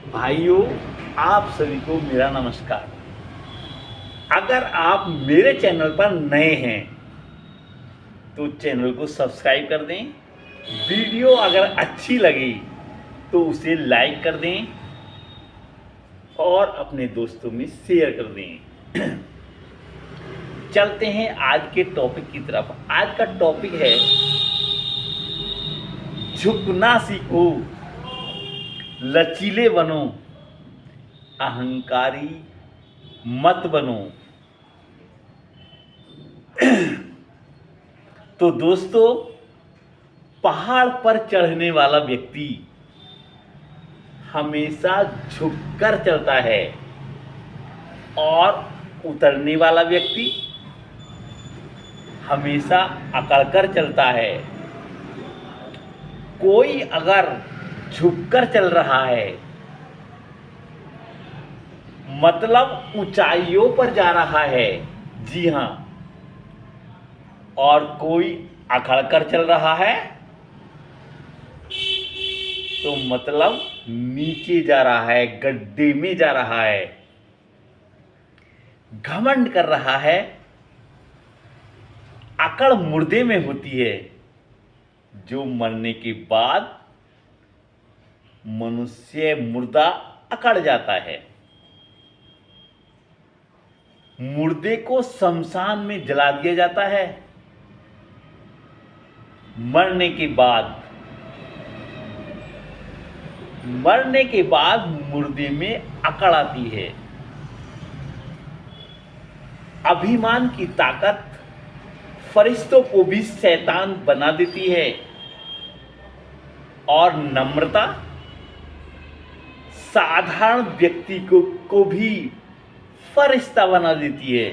भाइयों, आप सभी को मेरा नमस्कार। अगर आप मेरे चैनल पर नए हैं तो चैनल को सब्सक्राइब कर दें। वीडियो अगर अच्छी लगी तो उसे लाइक कर दें और अपने दोस्तों में शेयर कर दें। चलते हैं आज के टॉपिक की तरफ। आज का टॉपिक है झुकना सीखो, लचीले बनो, अहंकारी मत बनो। तो दोस्तों, पहाड़ पर चढ़ने वाला व्यक्ति हमेशा झुककर चलता है और उतरने वाला व्यक्ति हमेशा अकड़कर चलता है। कोई अगर झुककर चल रहा है मतलब ऊंचाइयों पर जा रहा है, जी हां, और कोई अकड़कर चल रहा है तो मतलब नीचे जा रहा है, गड्ढे में जा रहा है, घमंड कर रहा है। अकड़ मुर्दे में होती है, जो मरने के बाद मनुष्य मुर्दा अकड़ जाता है। मुर्दे को शमशान में जला दिया जाता है। मरने के बाद मुर्दे में अकड़ आती है। अभिमान की ताकत फरिश्तों को भी शैतान बना देती है और नम्रता साधारण व्यक्ति को भी फरिश्ता बना देती है।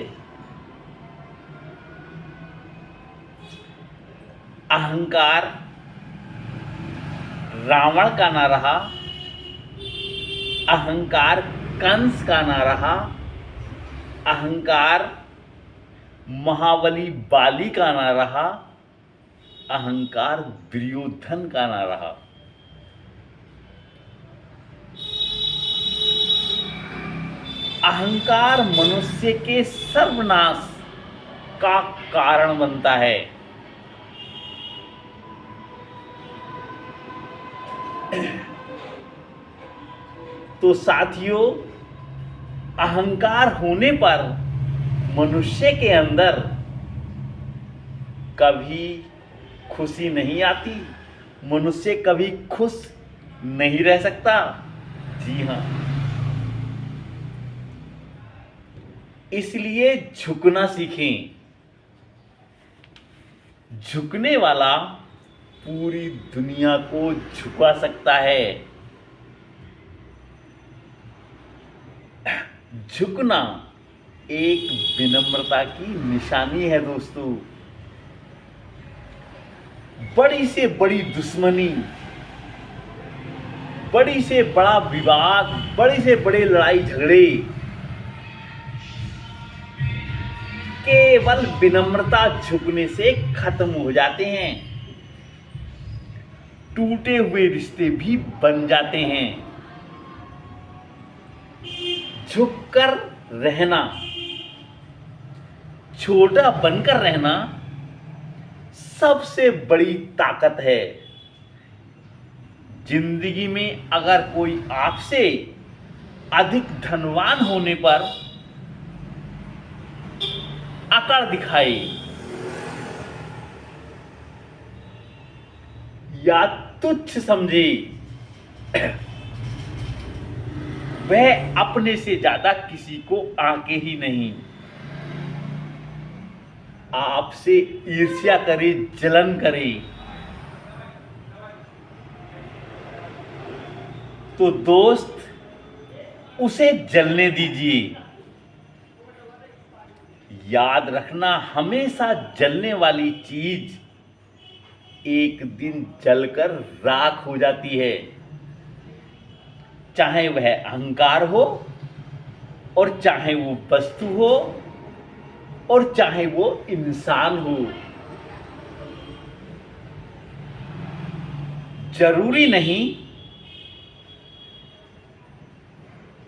अहंकार रावण का ना रहा, अहंकार कंस का ना रहा, अहंकार महाबली बाली का ना रहा, अहंकार दुर्योधन का ना रहा। अहंकार मनुष्य के सर्वनाश का कारण बनता है। तो साथियों, अहंकार होने पर मनुष्य के अंदर कभी खुशी नहीं आती। मनुष्य कभी खुश नहीं रह सकता। जी हां, इसलिए झुकना सीखें। झुकने वाला पूरी दुनिया को झुका सकता है। झुकना एक विनम्रता की निशानी है दोस्तों। बड़ी से बड़ी दुश्मनी, बड़ी से बड़ा विवाद, बड़ी से बड़े लड़ाई झगड़े केवल विनम्रता झुकने से खत्म हो जाते हैं। टूटे हुए रिश्ते भी बन जाते हैं। झुककर रहना, छोटा बनकर रहना सबसे बड़ी ताकत है। जिंदगी में अगर कोई आपसे अधिक धनवान होने पर अकड़ दिखाए या तुच्छ समझे, वह अपने से ज्यादा किसी को आके ही नहीं। आपसे ईर्ष्या करे, जलन करे, तो दोस्त उसे जलने दीजिए। याद रखना, हमेशा जलने वाली चीज एक दिन जलकर राख हो जाती है। चाहे वह अहंकार हो, और चाहे वो वस्तु हो, और चाहे वो इंसान हो। जरूरी नहीं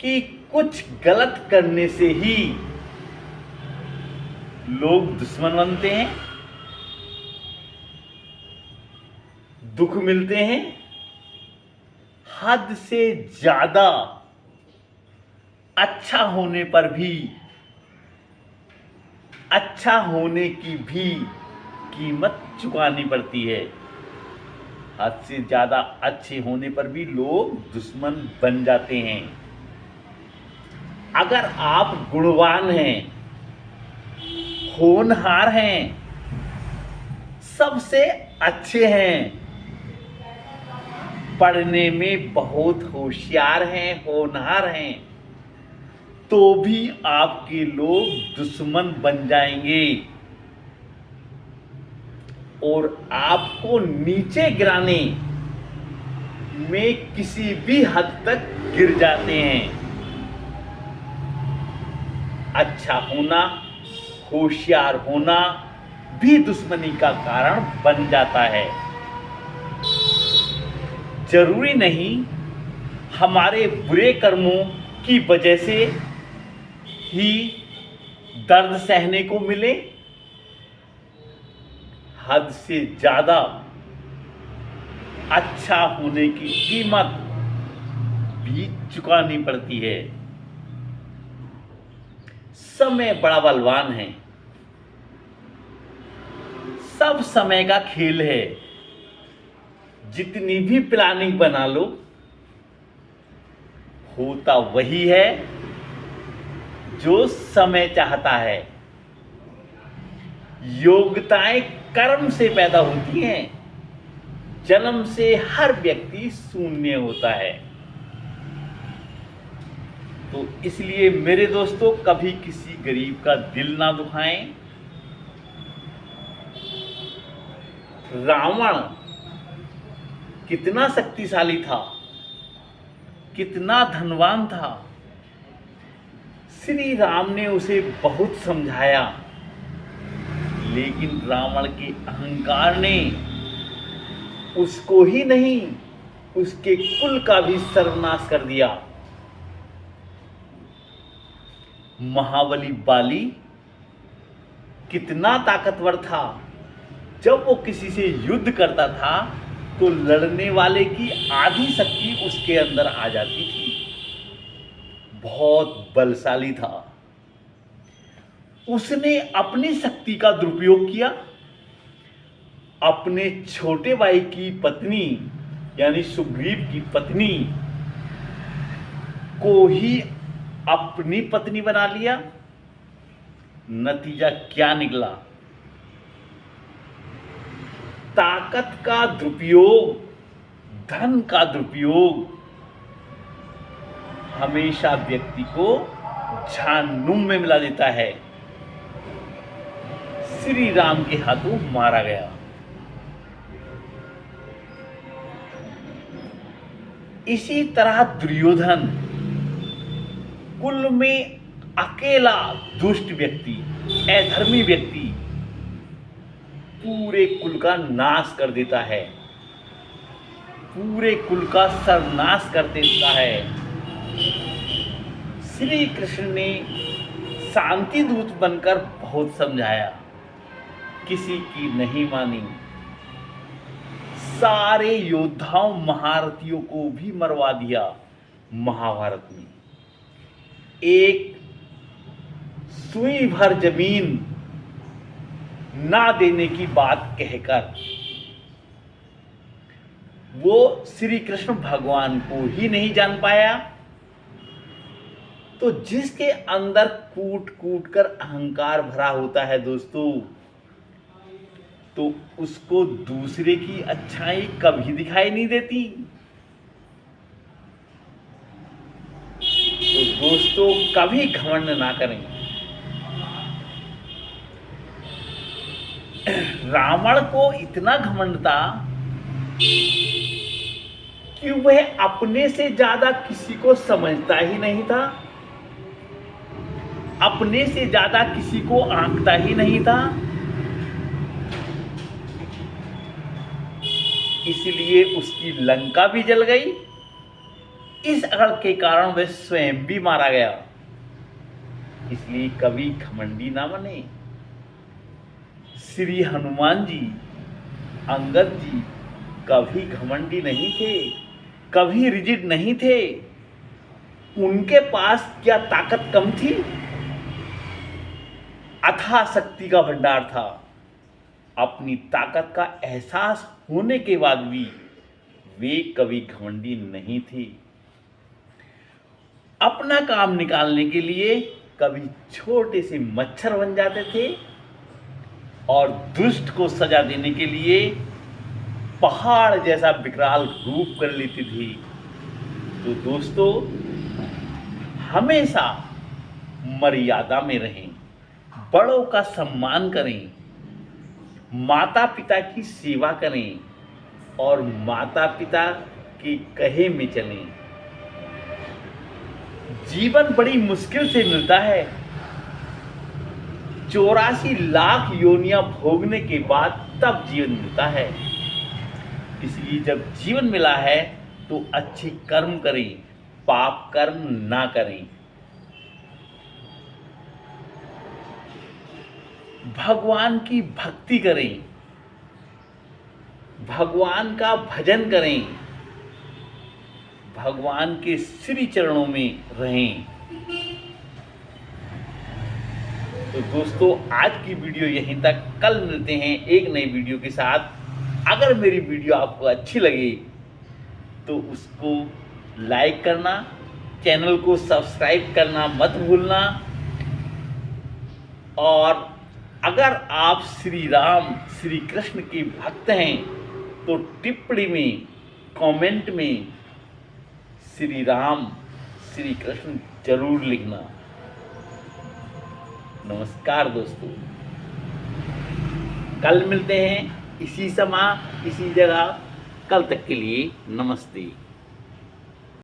कि कुछ गलत करने से ही लोग दुश्मन बनते हैं, दुख मिलते हैं। हद से ज्यादा अच्छा होने पर भी, अच्छा होने की भी कीमत चुकानी पड़ती है। हद से ज्यादा अच्छे होने पर भी लोग दुश्मन बन जाते हैं। अगर आप गुणवान हैं, होनहार हैं, सबसे अच्छे हैं, पढ़ने में बहुत होशियार हैं, होनहार हैं, तो भी आपके लोग दुश्मन बन जाएंगे और आपको नीचे गिराने में किसी भी हद तक गिर जाते हैं। अच्छा होना, होशियार होना भी दुश्मनी का कारण बन जाता है। जरूरी नहीं हमारे बुरे कर्मों की वजह से ही दर्द सहने को मिले। हद से ज्यादा अच्छा होने की कीमत भी चुकानी पड़ती है। समय बड़ा बलवान है, सब समय का खेल है। जितनी भी प्लानिंग बना लो, होता वही है जो समय चाहता है। योग्यताएं कर्म से पैदा होती हैं, जन्म से हर व्यक्ति शून्य होता है। तो इसलिए मेरे दोस्तों, कभी किसी गरीब का दिल ना दुखाएं। रावण कितना शक्तिशाली था, कितना धनवान था। श्री राम ने उसे बहुत समझाया, लेकिन रावण के अहंकार ने उसको ही नहीं, उसके कुल का भी सर्वनाश कर दिया। महाबली बाली कितना ताकतवर था। जब वो किसी से युद्ध करता था तो लड़ने वाले की आधी शक्ति उसके अंदर आ जाती थी। बहुत बलशाली था। उसने अपनी शक्ति का दुरुपयोग किया। अपने छोटे भाई की पत्नी यानी सुग्रीव की पत्नी को ही अपनी पत्नी बना लिया। नतीजा क्या निकला? ताकत का दुरुपयोग, धन का दुरुपयोग हमेशा व्यक्ति को जहन्नुम में मिला देता है। श्री राम के हाथों मारा गया। इसी तरह दुर्योधन कुल में अकेला दुष्ट व्यक्ति, अधर्मी व्यक्ति पूरे कुल का नाश कर देता है, पूरे कुल का सर्वनाश कर देता है। श्री कृष्ण ने शांति दूत बनकर बहुत समझाया, किसी की नहीं मानी। सारे योद्धाओं महारथियों को भी मरवा दिया। महाभारत में एक सुई भर जमीन ना देने की बात कहकर वो श्री कृष्ण भगवान को ही नहीं जान पाया। तो जिसके अंदर कूट कूट कर अहंकार भरा होता है दोस्तों, तो उसको दूसरे की अच्छाई कभी दिखाई नहीं देती। तो दोस्तों, कभी घमंड ना करें। रावण को इतना घमंड था कि वह अपने से ज्यादा किसी को समझता ही नहीं था, अपने से ज्यादा किसी को आंकता ही नहीं था। इसलिए उसकी लंका भी जल गई इस अकड़ के कारण वह स्वयं भी मारा गया। इसलिए कभी घमंडी ना बने। श्री हनुमान जी, अंगद जी कभी घमंडी नहीं थे, कभी रिजिड नहीं थे। उनके पास क्या ताकत कम थी? अथाह शक्ति का भंडार था। अपनी ताकत का एहसास होने के बाद भी वे कभी घमंडी नहीं थी। अपना काम निकालने के लिए कभी छोटे से मच्छर बन जाते थे और दुष्ट को सजा देने के लिए पहाड़ जैसा विकराल रूप कर लेती थी। तो दोस्तों, हमेशा मर्यादा में रहें, बड़ों का सम्मान करें, माता पिता की सेवा करें और माता पिता के कहे में चलें। जीवन बड़ी मुश्किल से मिलता है। 84 लाख योनियां भोगने के बाद तब जीवन मिलता है। इसलिए जब जीवन मिला है तो अच्छे कर्म करें, पाप कर्म ना करें। भगवान की भक्ति करें, भगवान का भजन करें, भगवान के श्री चरणों में रहें। तो दोस्तों, आज की वीडियो यहीं तक। कल मिलते हैं एक नई वीडियो के साथ। अगर मेरी वीडियो आपको अच्छी लगे तो उसको लाइक करना, चैनल को सब्सक्राइब करना मत भूलना। और अगर आप श्री राम श्री कृष्ण के भक्त हैं तो टिप्पणी में, कमेंट में श्री राम श्री कृष्ण जरूर लिखना। नमस्कार दोस्तों, कल मिलते हैं इसी समय इसी जगह। कल तक के लिए नमस्ते।